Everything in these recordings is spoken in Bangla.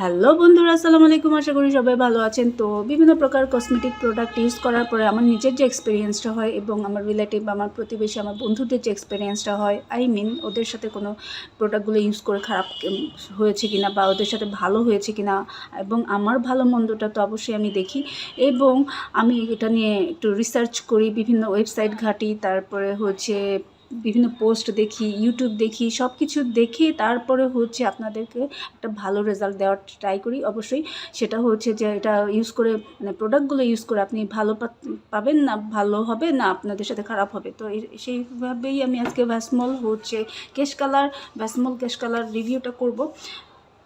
হ্যালো বন্ধুরা, আসসালামু আলাইকুম। আশা করি সবাই ভালো আছেন। তো বিভিন্ন প্রকার কসমেটিক প্রোডাক্ট ইউজ করার পরে আমার নিজের যে এক্সপিরিয়েন্সটা হয় এবং আমার রিলেটিভ, আমার প্রতিবেশী, আমার বন্ধুদের যে এক্সপিরিয়েন্সটা হয়, ওদের সাথে কোনো প্রোডাক্টগুলো ইউজ করে খারাপ হয়েছে কিনা বা ওদের সাথে ভালো হয়েছে কিনা, এবং আমার ভালো মন্দটা তো অবশ্যই আমি দেখি এবং আমি এটা নিয়ে একটু রিসার্চ করি, বিভিন্ন ওয়েবসাইট ঘাঁটি, তারপরে বিভিন্ন পোস্ট দেখি, ইউটিউব দেখি, সব কিছু দেখে তারপরে আপনাদেরকে একটা ভালো রেজাল্ট দেওয়ার ট্রাই করি। অবশ্যই সেটা যে এটা ইউজ করে, মানে প্রোডাক্টগুলো ইউজ করে আপনি ভালো পাবেন না, ভালো হবে না, আপনাদের সাথে খারাপ হবে। তো সেইভাবেই আমি আজকে ভ্যাসমল ভ্যাসমল কেশ কালার রিভিউটা করব।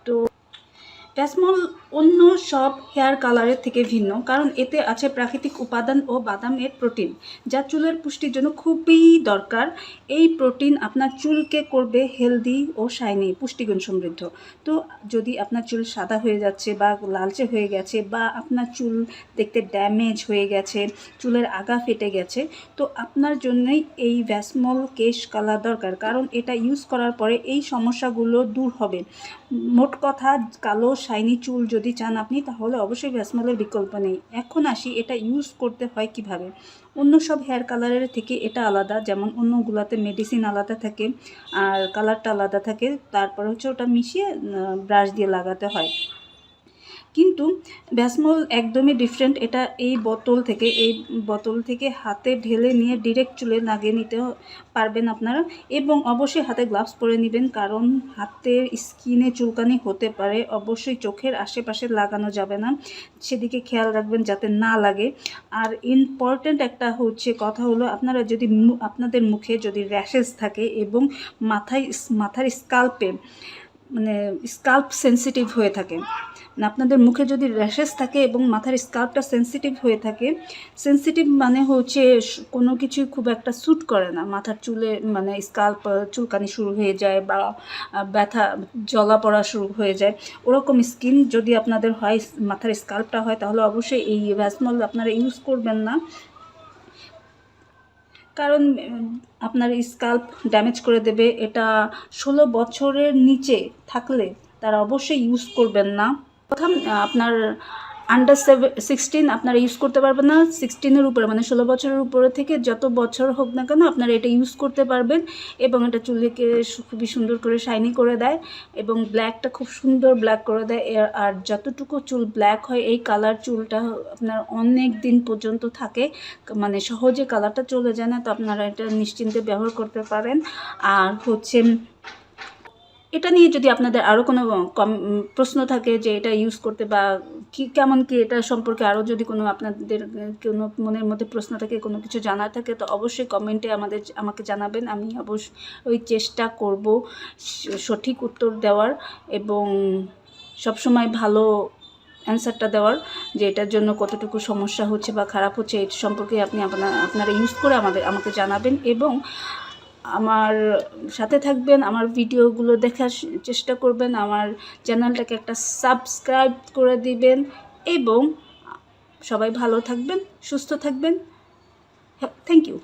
তো ভ্যাসমল অন্য সব হেয়ার কালারের থেকে ভিন্ন, কারণ এতে আছে প্রাকৃতিক উপাদান ও বাদামের প্রোটিন, যা চুলের পুষ্টির জন্য খুবই দরকার। এই প্রোটিন আপনার চুলকে করবে হেলদি ও শাইনি, পুষ্টিগুণ সমৃদ্ধ। তো যদি আপনার চুল সাদা হয়ে যাচ্ছে বা লালচে হয়ে গেছে, বা আপনার চুল দেখতে ড্যামেজ হয়ে গেছে, চুলের আগা ফেটে গেছে, তো আপনার জন্যই এই ভ্যাসমল কেশ কালার দরকার, কারণ এটা ইউজ করার পরে এই সমস্যাগুলো দূর হবে। মোট কথা, কালো শাইনি চুল যদি চান আপনি, তাহলে অবশ্যই ভ্যাসমলের বিকল্প নেই। এখন আসি এটা ইউজ করতে হয় কিভাবে। অন্য সব হেয়ার কালারের থেকে এটা আলাদা, যেমন অন্যগুলোতে মেডিসিন আলাদা থাকে আর কালারটা আলাদা থাকে, তারপরে ওটা মিশিয়ে ব্রাশ দিয়ে লাগাতে হয়। কিন্তু ভ্যাসমল একদমই ডিফারেন্ট। এটা এই বোতল থেকে হাতে ঢেলে নিয়ে ডিরেক্ট চুলে লাগিয়ে নিতে পারবেন আপনারা, এবং অবশ্যই হাতে গ্লাভস পরে নেবেন, কারণ হাতের স্কিনে চুলকানি হতে পারে। অবশ্যই চোখের আশেপাশে লাগানো যাবে না, সেদিকে খেয়াল রাখবেন যাতে না লাগে। আর ইম্পর্ট্যান্ট একটা কথা হলো, আপনারা যদি আপনাদের মুখে যদি র্যাশেস থাকে এবং মাথার স্কাল্পে, মানে স্কাল্প সেন্সিটিভ হয়ে থাকে, আপনাদের মুখে যদি র্যাশেস থাকে এবং মাথার স্কাল্পটা সেন্সিটিভ হয়ে থাকে, সেন্সিটিভ মানে কোনো কিছুই খুব একটা স্যুট করে না, মাথার চুলে মানে স্কাল্প চুলকানি শুরু হয়ে যায় বা ব্যথা জ্বলা পড়া শুরু হয়ে যায়, ওরকম স্কিন যদি আপনাদের হয়, মাথার স্কাল্পটা হয়, তাহলে অবশ্যই এই ভ্যাসমল আপনারা ইউজ করবেন না, কারণ আপনার স্কাল্প ড্যামেজ করে দেবে। এটা 16 বছরের নিচে থাকলে তারা অবশ্যই ইউজ করবেন না। প্রথম আপনার আন্ডার 16 আপনারা ইউজ করতে পারবেন না। 16-এর উপরে, মানে 16 বছরের উপরে থেকে যত বছর হোক না কেন, আপনারা এটা ইউজ করতে পারবেন, এবং এটা চুলকে খুবই সুন্দর করে শাইনি করে দেয় এবং ব্ল্যাকটা খুব সুন্দর ব্ল্যাক করে দেয়। আর যতটুকু চুল ব্ল্যাক হয়, এই কালার চুলটা আপনার অনেক দিন পর্যন্ত থাকে, মানে সহজে কালারটা চলে যায় না। তো আপনারা এটা নিশ্চিন্তে ব্যবহার করতে পারেন। আর এটা নিয়ে যদি আপনাদের আরও কোনো প্রশ্ন থাকে যে এটা ইউজ করতে বা কেমন কি এটা সম্পর্কে আরও যদি কোনো আপনাদের কোনো মনের মধ্যে প্রশ্ন থাকে, কোনো কিছু জানার থাকে, তো অবশ্যই কমেন্টে আমাকে জানাবেন। আমি অবশ্যই চেষ্টা করব সঠিক উত্তর দেওয়ার এবং সবসময় ভালো অ্যান্সারটা দেওয়ার, যে এটার জন্য কতটুকু সমস্যা হচ্ছে বা খারাপ হচ্ছে, এই সম্পর্কে আপনারা ইউজ করে আমাকে জানাবেন এবং আমার সাথে থাকবেন, আমার ভিডিওগুলো দেখার চেষ্টা করবেন, আমার চ্যানেলটাকে একটা সাবস্ক্রাইব করে দিবেন, এবং সবাই ভালো থাকবেন, সুস্থ থাকবেন। Thank you.